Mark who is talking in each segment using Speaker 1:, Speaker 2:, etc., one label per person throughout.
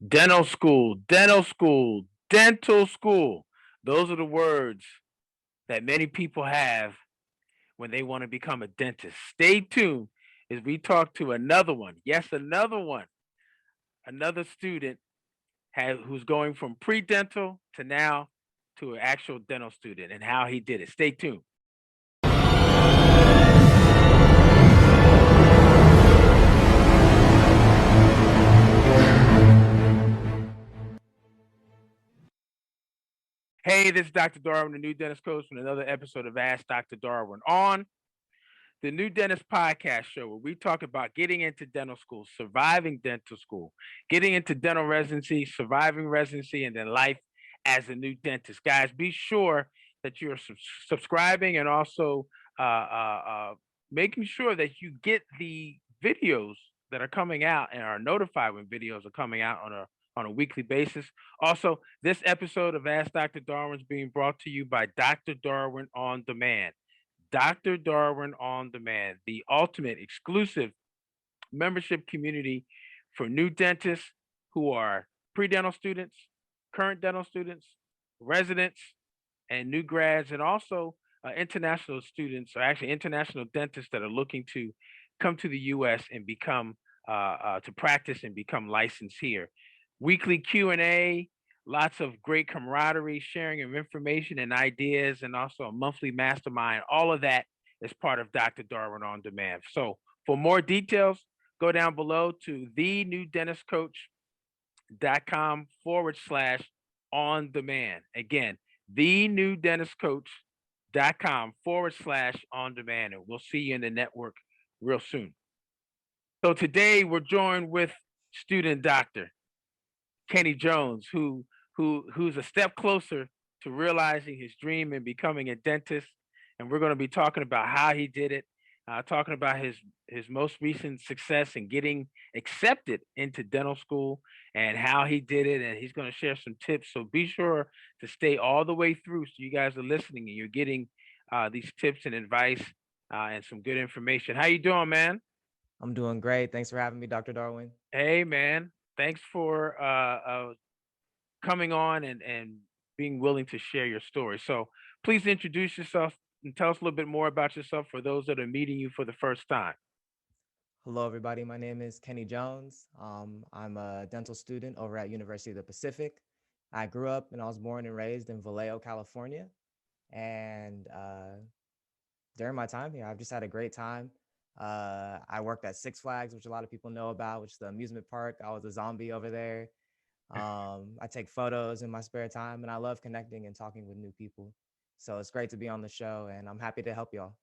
Speaker 1: Dental school, dental school. Those are the words that many people have when they want to become a dentist. Stay tuned as we talk to another one. Yes, another one. Another student who's going from pre-dental to now to an actual dental student and how he did it. Stay tuned. Hey, this is Dr. Darwin, the new dentist coach, from another episode of Ask Dr. Darwin on the New Dentist Podcast Show, where we talk about getting into dental school, surviving dental school, getting into dental residency, surviving residency, and then life as a new dentist. Guys, be sure that you're subscribing and also making sure that you get the videos that are coming out and are notified when videos are coming out on a weekly basis. Also, this episode of Ask Dr. Darwin is being brought to you by Dr. Darwin On Demand. Dr. Darwin On Demand, the ultimate exclusive membership community for new dentists who are pre-dental students, current dental students, residents, and new grads, and also international students, or actually international dentists that are looking to come to the U.S. and become to practice and become licensed here. Weekly Q&A, lots of great camaraderie, sharing of information and ideas, and also a monthly mastermind. All of that is part of Dr. Darwin On Demand. So for more details, go down below to thenewdentistcoach.com/on demand. Again, thenewdentistcoach.com/on demand. And we'll see you in the network real soon. So today we're joined with student doctor Kenny Jones, who's a step closer to realizing his dream and becoming a dentist. And we're going to be talking about how he did it, talking about his most recent success in getting accepted into dental school and how he did it. And he's going to share some tips. So be sure to stay all the way through so you guys are listening and you're getting these tips and advice and some good information. How you doing, man?
Speaker 2: I'm doing great. Thanks for having me, Dr. Darwin.
Speaker 1: Hey, man. Thanks for coming on and being willing to share your story. So please introduce yourself and tell us a little bit more about yourself for those that are meeting you for the first time.
Speaker 2: Hello, everybody. My name is Kenny Jones. I'm a dental student over at University of the Pacific. I grew up and I was born and raised in Vallejo, California. And during my time here, I've just had a great time. I worked at Six Flags, which a lot of people know about, which is the amusement park. I was a zombie over there. I take photos in my spare time, and I love connecting and talking with new people. So it's great to be on the show, and I'm happy to help y'all.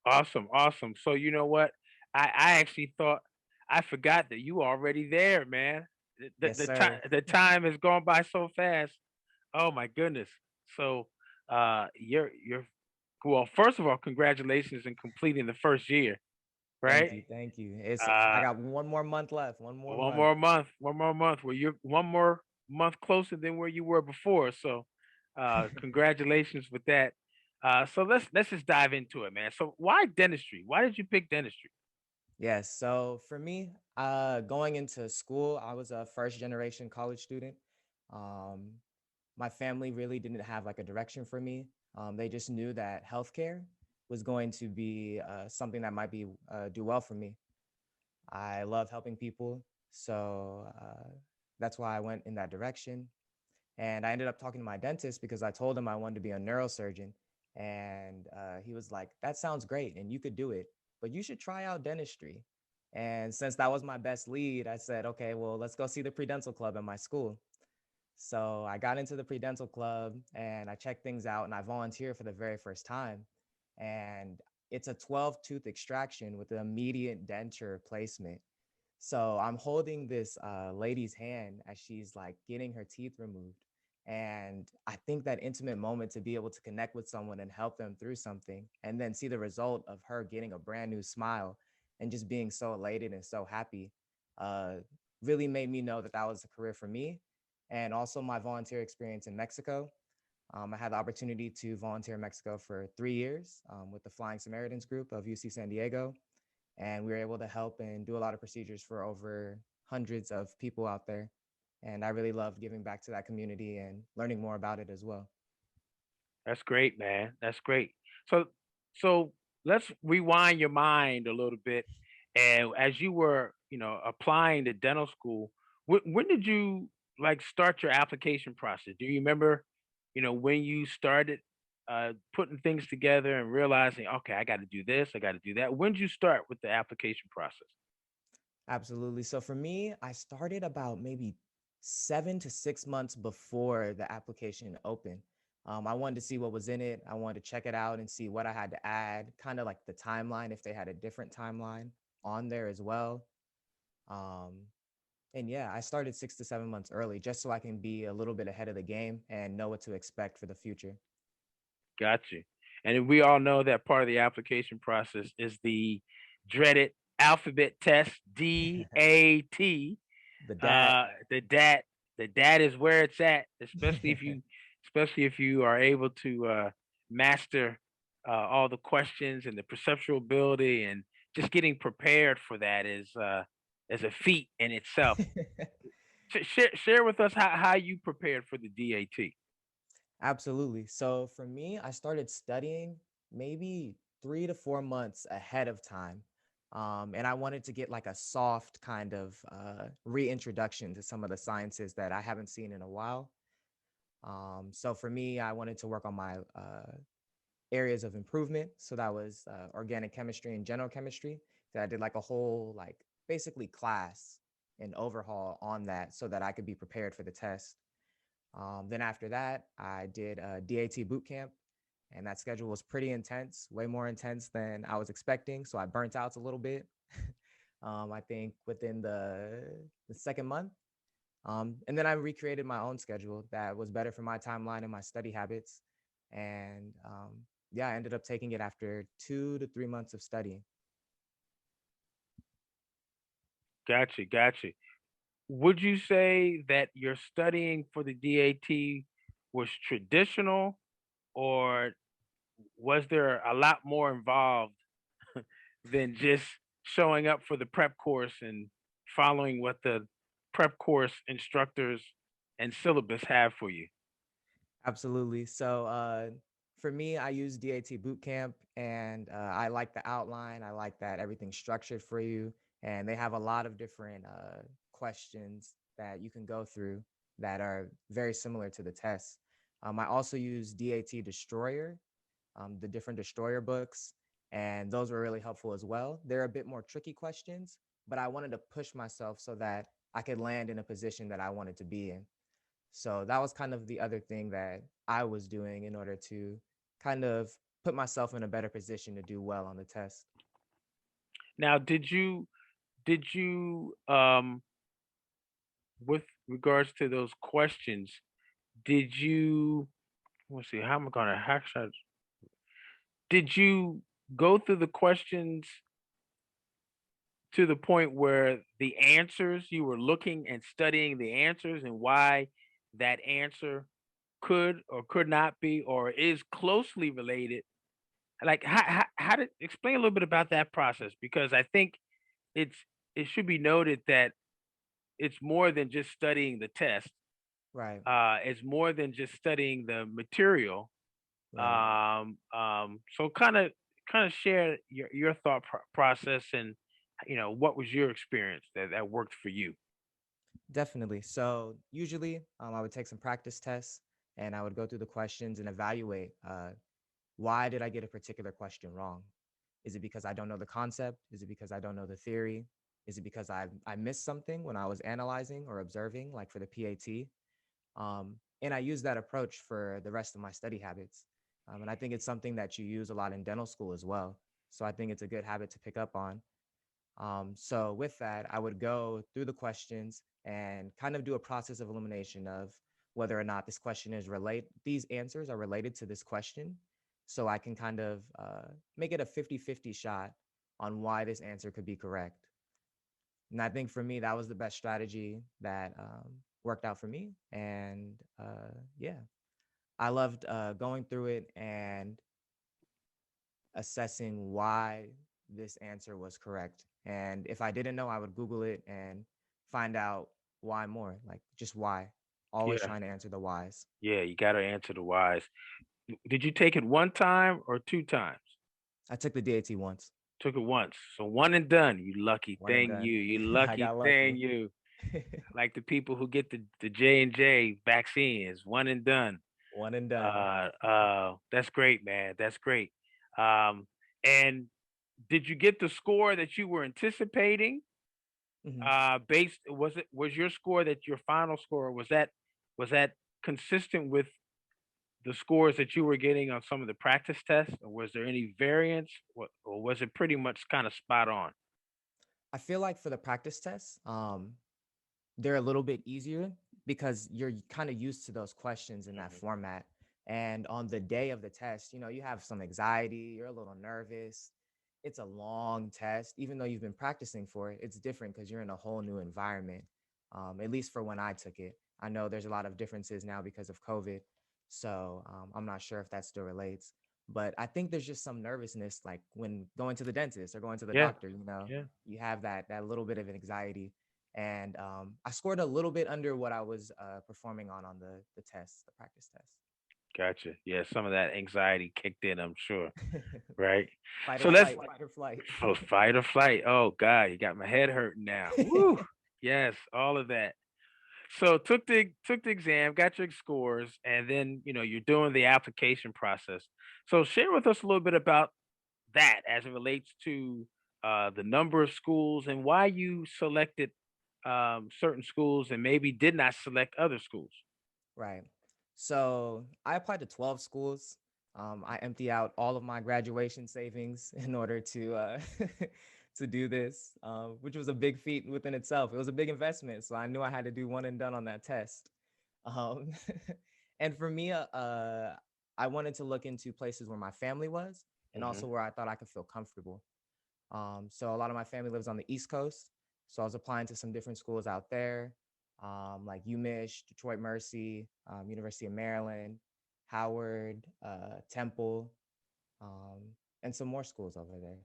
Speaker 1: Awesome, awesome. So you know what? I actually thought I forgot that you were already there, man. The
Speaker 2: Yes,
Speaker 1: the, time
Speaker 2: sir.
Speaker 1: the time has gone by so fast. Oh my goodness. So you're well, first of all, congratulations in completing the first year,
Speaker 2: Thank
Speaker 1: right?
Speaker 2: you. Thank you. I
Speaker 1: Uh
Speaker 2: got one more month left. One more
Speaker 1: one
Speaker 2: month.
Speaker 1: more month, one more month. Well, you're one more month closer than where you were before. So, congratulations with that. So let's just dive into it, man. So why dentistry? Why did you pick dentistry?
Speaker 2: Yes. So for me, going into school, I was a first generation college student. Um, my family really didn't have like a direction for me. They just knew that healthcare was going to be something that might be do well for me. I love helping people, so that's why I went in that direction. And I ended up talking to my dentist because I told him I wanted to be a neurosurgeon. And he was like, that sounds great. And you could do it, but you should try out dentistry. And since that was my best lead, I said, okay, well, let's go see the pre-dental club at my school. So I got into the pre-dental club and I checked things out and I volunteered for the very first time. And it's a 12 tooth extraction with an immediate denture placement. So I'm holding this lady's hand as she's like getting her teeth removed. And I think that intimate moment to be able to connect with someone and help them through something and then see the result of her getting a brand new smile and just being so elated and so happy uh, really made me know that that was a career for me. And also my volunteer experience in Mexico. I had the opportunity to volunteer in Mexico for 3 years with the Flying Samaritans group of UC San Diego, and we were able to help and do a lot of procedures for over hundreds of people out there. And I really love giving back to that community and learning more about it as well.
Speaker 1: That's great, man. That's great. So so let's rewind your mind a little bit. And as you were, applying to dental school, when did you like start your application process? Do you remember, when you started putting things together and realizing, okay, I got to do this, I got to do that. When did you start with the application process?
Speaker 2: Absolutely. So for me, I started about maybe 7 to 6 months before the application opened. I wanted to see what was in it. I wanted to check it out and see what I had to add, kind of like the timeline, if they had a different timeline on there as well. Um, and yeah, I started 6 to 7 months early just so I can be a little bit ahead of the game and know what to expect for the future.
Speaker 1: Got you. And we all know that part of the application process is the dreaded alphabet test, DAT.
Speaker 2: The DAT.
Speaker 1: The DAT, the DAT is where it's at, especially if you are able to master all the questions and the perceptual ability, and just getting prepared for that is a feat in itself. Share with us how you prepared for the DAT.
Speaker 2: Absolutely. So for me, I started studying maybe 3 to 4 months ahead of time. And I wanted to get like a soft kind of reintroduction to some of the sciences that I haven't seen in a while. So for me, I wanted to work on my areas of improvement. So that was organic chemistry and general chemistry. That I did like a whole, like basically class and overhaul on that so that I could be prepared for the test. Then after that, I did a DAT boot camp, and that schedule was pretty intense, way more intense than I was expecting. So I burnt out a little bit. I think within the second month, and then I recreated my own schedule that was better for my timeline and my study habits. And yeah, I ended up taking it after 2 to 3 months of studying.
Speaker 1: Gotcha, gotcha. Would you say that your studying for the DAT was traditional, or was there a lot more involved than just showing up for the prep course and following what the prep course instructors and syllabus have for you?
Speaker 2: Absolutely. So for me, I use DAT Bootcamp, and I like the outline. I like that everything's structured for you, and they have a lot of different questions that you can go through that are very similar to the test. I also use DAT Destroyer, the different Destroyer books, and those were really helpful as well. They're a bit more tricky questions, but I wanted to push myself so that I could land in a position that I wanted to be in. So that was kind of the other thing that I was doing in order to kind of put myself in a better position to do well on the test.
Speaker 1: Now, did you with regards to those questions, did you let's see, how am I gonna how should I, did you go through the questions to the point where the answers, you were looking and studying the answers and why that answer could or could not be or is closely related? Like how did explain a little bit about that process, because I think it's it should be noted that it's more than just studying the test.
Speaker 2: Right,
Speaker 1: It's more than just studying the material.
Speaker 2: right.
Speaker 1: So kind of share your thought process, and what was your experience that worked for you.
Speaker 2: Definitely. So usually I would take some practice tests and I would go through the questions and evaluate why did I get a particular question wrong? Is it because I don't know the concept? Is it because I don't know the theory? Is it because I missed something when I was analyzing or observing, like for the PAT? And I use that approach for the rest of my study habits. And I think it's something that you use a lot in dental school as well. So I think it's a good habit to pick up on. So with that, I would go through the questions and kind of do a process of elimination of whether or not this question is these answers are related to this question. So I can kind of make it a 50-50 shot on why this answer could be correct. And I think for me, that was the best strategy that worked out for me. And yeah, I loved going through it and assessing why this answer was correct. And if I didn't know, I would Google it and find out why more, like just why. Always
Speaker 1: Yeah.
Speaker 2: trying to answer the whys.
Speaker 1: Yeah, you got to answer the whys. Did you take it one time or two times?
Speaker 2: I took the DAT once,
Speaker 1: Took it once. So one and done. You lucky
Speaker 2: one and
Speaker 1: thing
Speaker 2: done.
Speaker 1: you. You
Speaker 2: I
Speaker 1: lucky
Speaker 2: got
Speaker 1: thing
Speaker 2: lucky.
Speaker 1: you. Like the people who get the J&J vaccines, one and done.
Speaker 2: One and done.
Speaker 1: That's great, man. That's great. And did you get the score that you were anticipating?
Speaker 2: Mhm.
Speaker 1: Based was your score that your final score was that consistent with the scores that you were getting on some of the practice tests, or was there any variance? Or was it pretty much kind of spot on?
Speaker 2: I feel like for the practice tests, they're a little bit easier because you're kind of used to those questions in that
Speaker 1: Mhm.
Speaker 2: format. And on the day of the test, you have some anxiety, you're a little nervous. It's a long test. Even though you've been practicing for it, it's different because you're in a whole new environment. At least for when I took it. I know there's a lot of differences now because of COVID. So I'm not sure if that still relates. But I think there's just some nervousness, like when going to the dentist or going to the
Speaker 1: Yeah,
Speaker 2: doctor,
Speaker 1: yeah.
Speaker 2: you have that little bit of an anxiety, and I scored a little bit under what I was performing on the test, the practice
Speaker 1: Gotcha. Yeah, some of that anxiety kicked in, I'm sure.
Speaker 2: test.
Speaker 1: Right.
Speaker 2: Fight or
Speaker 1: So let's
Speaker 2: flight, fight or flight.
Speaker 1: oh, fight or flight. Oh God, you got my head hurting now. Woo. Yes, all of that. So took the exam, got your scores, and then you're doing the application process. So share with us a little bit about that as it relates to the number of schools and why you selected certain schools and maybe did not select other schools.
Speaker 2: Right. So I applied to 12 schools. I empty out all of my graduation savings in order to to do this, which was a big feat within itself. It was a big investment, so I knew I had to do one and done on that test. Um, and for me, I wanted to look into places where my family was, and
Speaker 1: Hmm.
Speaker 2: also where I thought I could feel comfortable. So a lot of my family lives on the East Coast. So I was applying to some different schools out there, like UMich, Detroit Mercy, University of Maryland, Howard, Temple, um, and some more schools over there.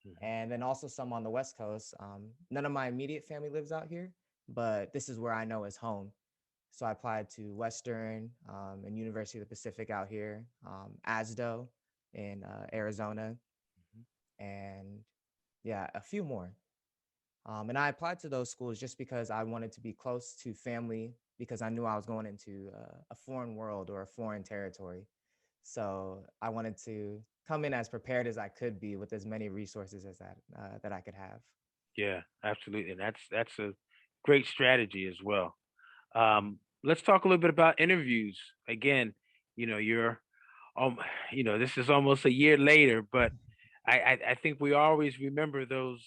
Speaker 1: Hmm.
Speaker 2: And then also some on the West Coast. None of my immediate family lives out here, but this is where I know is home. So I applied to Western and University of the Pacific out here, ASDO in Arizona, and yeah, a few more. And I applied to those schools just because I wanted to be close to family because I knew I was going into a foreign world or a foreign territory. So I wanted to come in as prepared as I could be with as many resources as that I could have.
Speaker 1: Yeah, absolutely. And that's a great strategy as well. Let's talk a little bit about interviews. Again, you're um, this is almost a year later, but I think we always remember those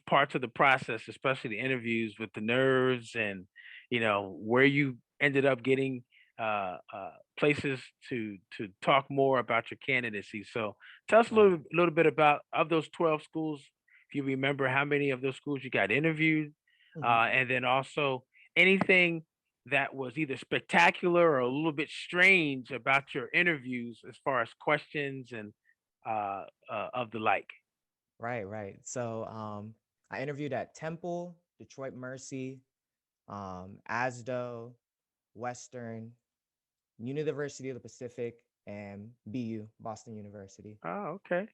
Speaker 1: parts of the process, especially the interviews with the nerves and where you ended up getting places to talk more about your candidacy. So tell us a
Speaker 2: Right.
Speaker 1: little bit about of those 12 schools. If you remember how many of those schools you got interviewed,
Speaker 2: Mhm.
Speaker 1: and then also anything that was either spectacular or a little bit strange about your interviews as far as questions and of the like.
Speaker 2: Right, right. So I interviewed at Temple, Detroit Mercy, ASDO, Western, University of the Pacific, and BU, Boston University.
Speaker 1: Oh, okay.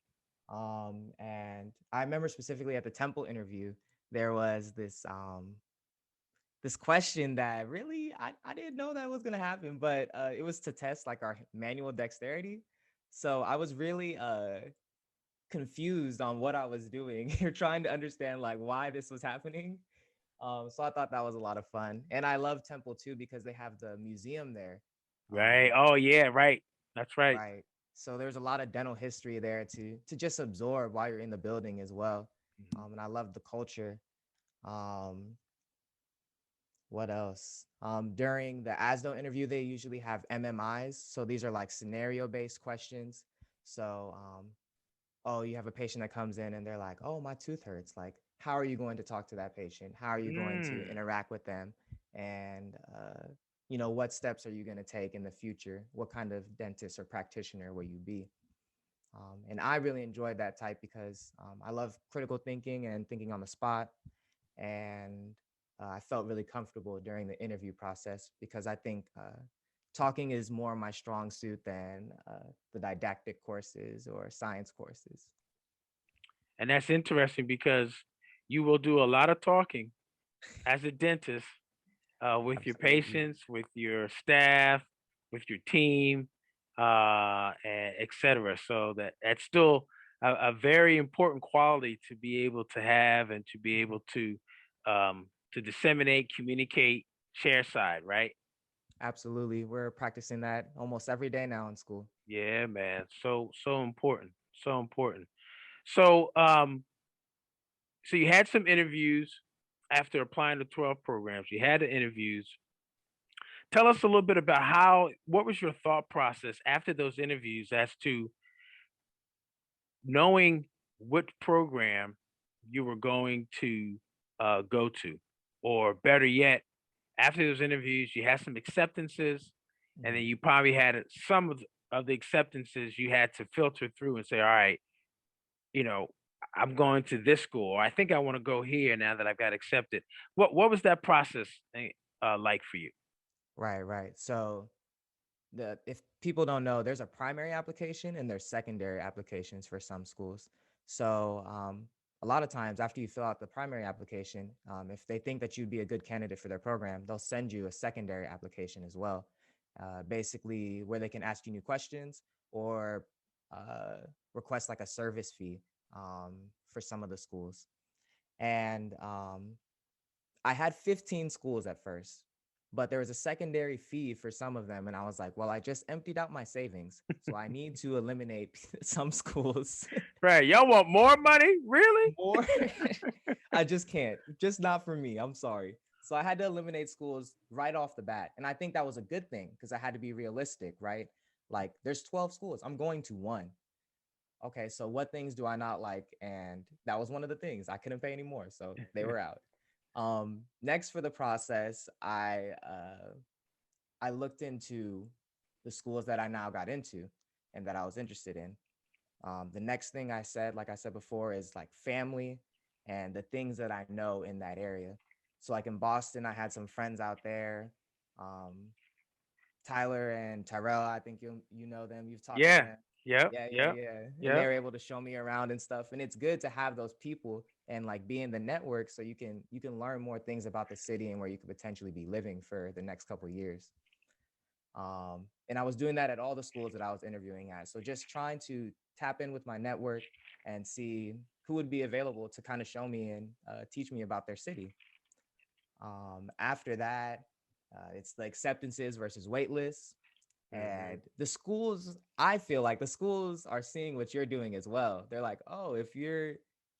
Speaker 2: And I remember specifically at the Temple interview, there was this question that really I didn't know that was gonna happen, but it was to test like our manual dexterity. So I was really confused on what I was doing. You're trying to understand like why this was happening. So I thought that was a lot of fun. And I love Temple too because they have the museum there.
Speaker 1: Right.
Speaker 2: Um,
Speaker 1: Oh yeah, right. That's right.
Speaker 2: right. So there's a lot of dental history there to just absorb while you're in the building as well.
Speaker 1: Mhm.
Speaker 2: And I love the culture. Um, what else? During the ASDO interview, they usually have MMIs. So these are like scenario based questions. So oh, you have a patient that comes in and they're like, oh, my tooth hurts. Like, how are you going to talk to that patient? How are you going to
Speaker 1: Mm.
Speaker 2: interact with them? And, what steps are you going to take in the future? What kind of dentist or practitioner will you be? And I really enjoyed that type because I love critical thinking and thinking on the spot. and I felt really comfortable during the interview process because I think talking is more my strong suit than the didactic courses or science courses.
Speaker 1: And that's interesting because you will do a lot of talking as a dentist with your
Speaker 2: Absolutely.
Speaker 1: patients, with your staff, with your team, and et cetera. So that's still a very important quality to be able to have and to be
Speaker 2: Mhm.
Speaker 1: able to disseminate, communicate, share side, right?
Speaker 2: Absolutely. We're practicing that almost every day now in school.
Speaker 1: Yeah, man. So important. So important. So you had some interviews after applying to 12 programs. You had the interviews. Tell us a little bit about what was your thought process after those interviews as to knowing what program you were going to go to, or better yet, after those interviews, you had some acceptances, and then
Speaker 2: Mhm.
Speaker 1: you probably had some of the acceptances you had to filter through and say, all right, you know, I'm going to this school, or I think I want to go here now that I've got accepted. What was that process like for you?
Speaker 2: Right, right. So the if people don't know, there's a primary application and there's secondary applications for some schools. So a lot of times after you fill out the primary application, if they think that you'd be a good candidate for their program, they'll send you a secondary application as well, basically where they can ask you new questions or uh, request like a service fee for some of the schools. And I had 15 schools at first, but there was a secondary fee for some of them. And I was like, well, I just emptied out my savings. So I need to eliminate some schools
Speaker 1: Right, y'all want more money, really?
Speaker 2: more. I just can't, just not for me. I'm sorry. So I had to eliminate schools right off the bat. And I think that was a good thing because I had to be realistic, right? Like there's 12 schools. I'm going to one. Okay, so what things do I not like? And that was one of the things. I couldn't pay anymore. So they were out. Next for the process, I looked into the schools that I now got into and that I was interested in. The next thing I said, like I said before, is like family and the things that I know in that area. So like in Boston, I had some friends out there. Um, Tyler and Tyrell, I think you know them. You've talked with
Speaker 1: Yeah,
Speaker 2: them.
Speaker 1: yep,
Speaker 2: Yeah, yeah,
Speaker 1: yep,
Speaker 2: yeah. And they
Speaker 1: yep.
Speaker 2: were able to show me around and stuff. And it's good to have those people and like be in the network so you can learn more things about the city and where you could potentially be living for the next couple of years. And I was doing that at all the schools that I was interviewing at. So just trying to tap in with my network and see who would be available to kind of show me and teach me about their city. After that, it's the acceptances versus wait lists.
Speaker 1: Hmm.
Speaker 2: And the schools, I feel like the schools are seeing what you're doing as well. They're like, oh, if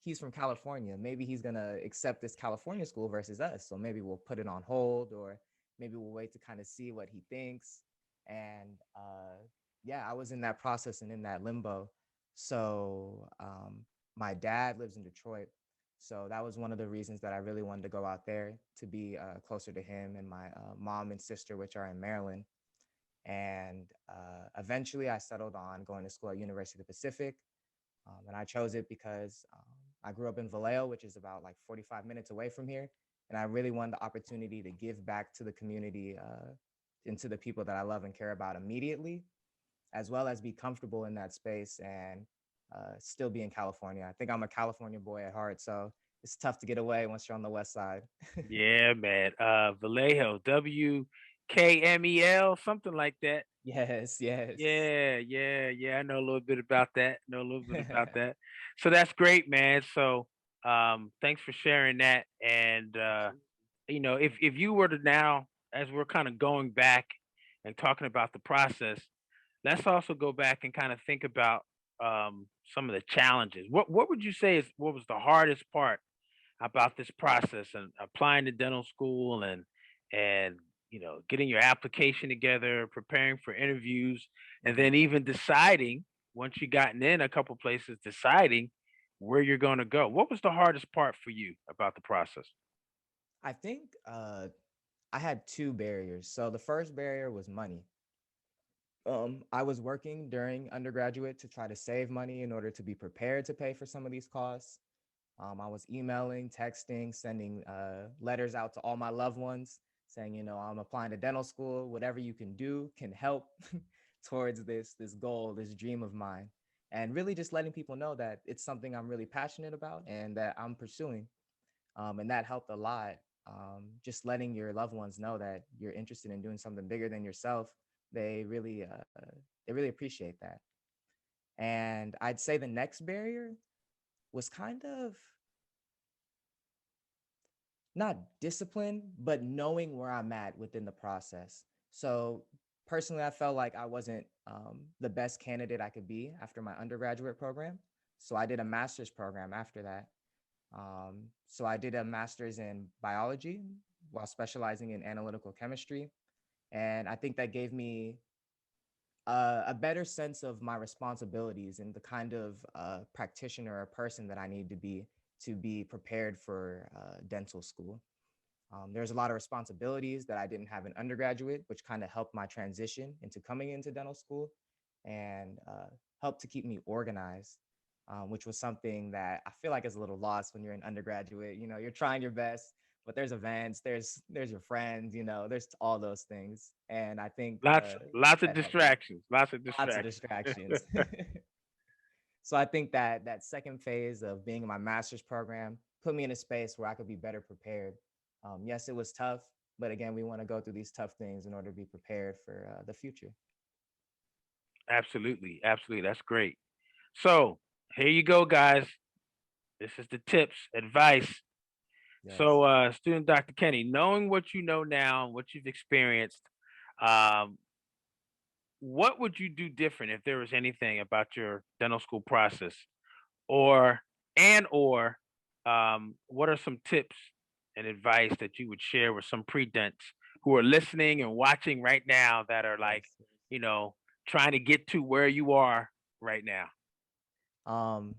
Speaker 2: he's from California, maybe he's gonna accept this California school versus us. So maybe we'll put it on hold, or maybe we'll wait to kind of see what he thinks. And yeah, I was in that process and in that limbo. So my dad lives in Detroit. So that was one of the reasons that I really wanted to go out there to be closer to him and my mom and sister, which are in Maryland. And eventually I settled on going to school at University of the Pacific. And I chose it because I grew up in Vallejo, which is about like 45 minutes away from here. And I really wanted the opportunity to give back to the community and to the people that I love and care about immediately, as well as be comfortable in that space and still be in California. I think I'm a California boy at heart. So it's tough to get away once you're on the West Side.
Speaker 1: Yeah, man. Vallejo, WKMEL, something like that.
Speaker 2: Yes, yes.
Speaker 1: Yeah, yeah, yeah. I know a little bit about that. Know a little bit about that. So that's great, man. So thanks for sharing that. And
Speaker 2: Absolutely.
Speaker 1: if you were to now, as we're kind of going back and talking about the process, let's also go back and kind of think about some of the challenges. What would you say is what was the hardest part about this process and applying to dental school and getting your application together, preparing for interviews, and
Speaker 2: Mhm.
Speaker 1: then even deciding once you gotten in a couple places, deciding where you're going to go. What was the hardest part for you about the process?
Speaker 2: I think I had two barriers. So the first barrier was money. I was working during undergraduate to try to save money in order to be prepared to pay for some of these costs. I was emailing, texting, sending letters out to all my loved ones saying, I'm applying to dental school. Whatever you can do can help towards this goal, this dream of mine. And really just letting people know that it's something I'm really passionate about and that I'm pursuing. And that helped a lot. Just letting your loved ones know that you're interested in doing something bigger than yourself. They really, they really appreciate that. And I'd say the next barrier was kind of not discipline, but knowing where I'm at within the process. So personally, I felt like I wasn't the best candidate I could be after my undergraduate program. So I did a master's program after that. So I did a master's in biology while specializing in analytical chemistry. And I think that gave me a better sense of my responsibilities and the kind of practitioner or person that I need to be prepared for dental school. There's a lot of responsibilities that I didn't have in undergraduate, which kind of helped my transition into coming into dental school and helped to keep me organized, which was something that I feel like is a little lost when you're an undergraduate. You're trying your best, but there's events, there's your friends, there's all those things. And I think
Speaker 1: Lots of
Speaker 2: that helped me.
Speaker 1: distractions. Lots of
Speaker 2: Lots of
Speaker 1: distractions.
Speaker 2: distractions. So I think that that second phase of being in my master's program put me in a space where I could be better prepared. Yes, it was tough, but again, we want to go through these tough things in order to be prepared for the future.
Speaker 1: Absolutely. Absolutely. That's great. So here you go, guys. This is the tips, advice. So,
Speaker 2: Yes.
Speaker 1: student Dr. Kenny, knowing what you know now, what you've experienced, um, what would you do different if there was anything about your dental school process, or or what are some tips and advice that you would share with some pre-dents who are listening and watching right now that are like,
Speaker 2: Yes.
Speaker 1: you know, trying to get to where you are right now?
Speaker 2: Um,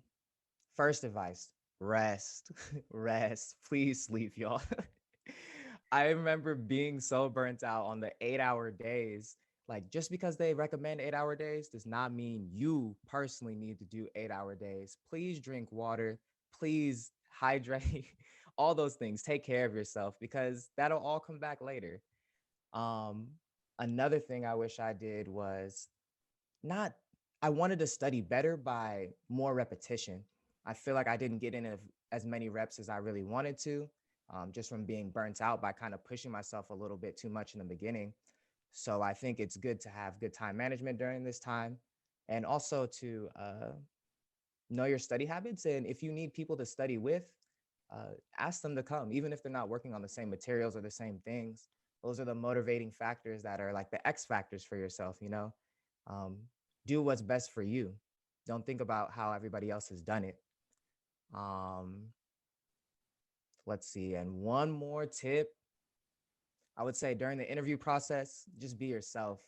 Speaker 2: First advice, rest, rest. Please sleep, y'all. I remember being so burnt out on the 8-hour days. Like, just because they recommend 8-hour days does not mean you personally need to do 8-hour days. Please drink water. Please hydrate. All those things. Take care of yourself because that'll all come back later. Um, Another thing I wish I did was not I wanted to study better by more repetition. I feel like I didn't get in as many reps as I really wanted to, just from being burnt out by kind of pushing myself a little bit too much in the beginning. So I think it's good to have good time management during this time, and also to know your study habits. And if you need people to study with, ask them to come, even if they're not working on the same materials or the same things. Those are the motivating factors that are like the X factors for yourself. Um, do what's best for you. Don't think about how everybody else has done it. Um, let's see. And one more tip, I would say during the interview process, just be yourself.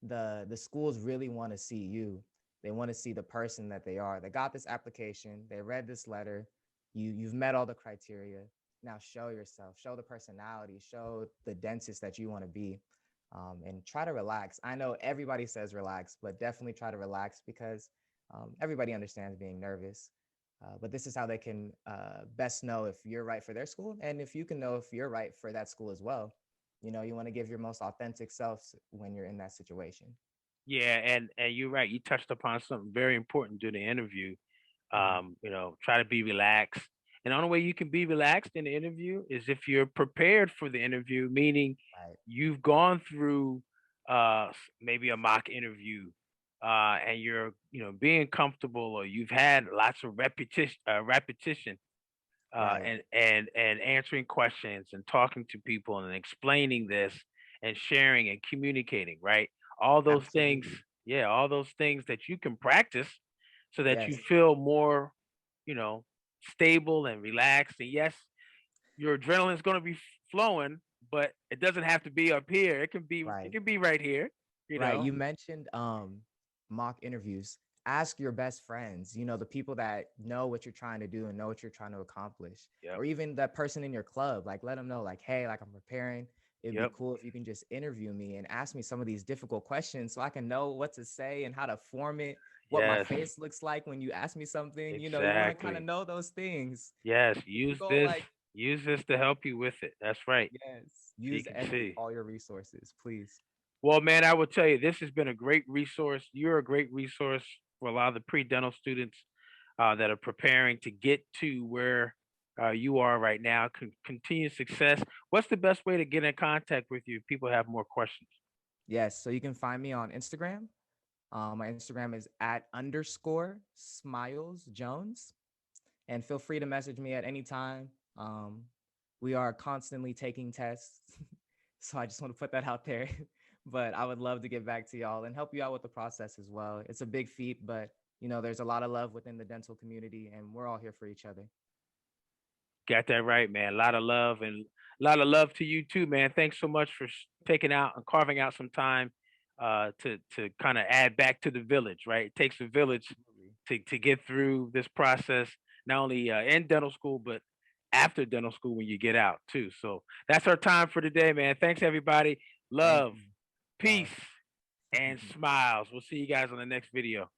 Speaker 2: The schools really want to see you. They want to see the person that they are. They got this application, they read this letter, you've met all the criteria. Now show yourself, show the personality, show the dentist that you want to be. And try to relax. I know everybody says relax, but definitely try to relax because everybody understands being nervous. But this is how they can best know if you're right for their school and if you can know if you're right for that school as well. You want to give your most authentic self when you're in that situation.
Speaker 1: Yeah, and you're right. You touched upon something very important during the interview.
Speaker 2: Mhm.
Speaker 1: Try to be relaxed. And the only way you can be relaxed in the interview is if you're prepared for the interview, meaning
Speaker 2: Right.
Speaker 1: you've gone through maybe a mock interview, and you're being comfortable, or you've had lots of repetition,
Speaker 2: Right.
Speaker 1: and answering questions and talking to people and explaining this and sharing and communicating, right? All those things,
Speaker 2: Absolutely.
Speaker 1: yeah, all those things that you can practice so that you
Speaker 2: Yes.
Speaker 1: feel more, you know, stable and relaxed. And yes, your adrenaline is going to be flowing, but it doesn't have to be up here. It
Speaker 2: Right.
Speaker 1: can be right here, you
Speaker 2: Right.
Speaker 1: know.
Speaker 2: You mentioned mock interviews. Ask your best friends, the people that know what you're trying to do and know what you're trying to accomplish.
Speaker 1: Yep.
Speaker 2: Or even that person in your club. Like let them know, like, hey, like I'm preparing. It'd be
Speaker 1: Yep.
Speaker 2: cool if you can just interview me and ask me some of these difficult questions so I can know what to say and how to form it. what my
Speaker 1: Yes,
Speaker 2: face looks like when you ask me something. You want to kind of
Speaker 1: exactly.
Speaker 2: know those things.
Speaker 1: Yes,
Speaker 2: You go like,
Speaker 1: use this to help you with it. That's right.
Speaker 2: yes,
Speaker 1: So you
Speaker 2: use
Speaker 1: can see.
Speaker 2: all your resources, please.
Speaker 1: Well, man, I will tell you, this has been a great resource. You're a great resource for a lot of the pre-dental students that are preparing to get to where you are right now. Continued success. What's the best way to get in contact with you if people have more questions?
Speaker 2: Yes, so you can find me on Instagram. My Instagram is at underscore Smiles Jones, and feel free to message me at any time. We are constantly taking tests, so I just want to put that out there. But I would love to get back to y'all and help you out with the process as well. It's a big feat, but there's a lot of love within the dental community, and we're all here for each other.
Speaker 1: Got that right, man. A lot of love and a lot of love to you too, man. Thanks so much for taking out and carving out some time to kind of add back to the village, right? It takes a village
Speaker 2: Absolutely.
Speaker 1: to get through this process, not only in dental school, but after dental school when you get out too. So that's our time for today, man. Thanks everybody.
Speaker 2: Thank
Speaker 1: Love,
Speaker 2: you.
Speaker 1: peace,
Speaker 2: Love.
Speaker 1: and smiles. We'll see you guys on the next video.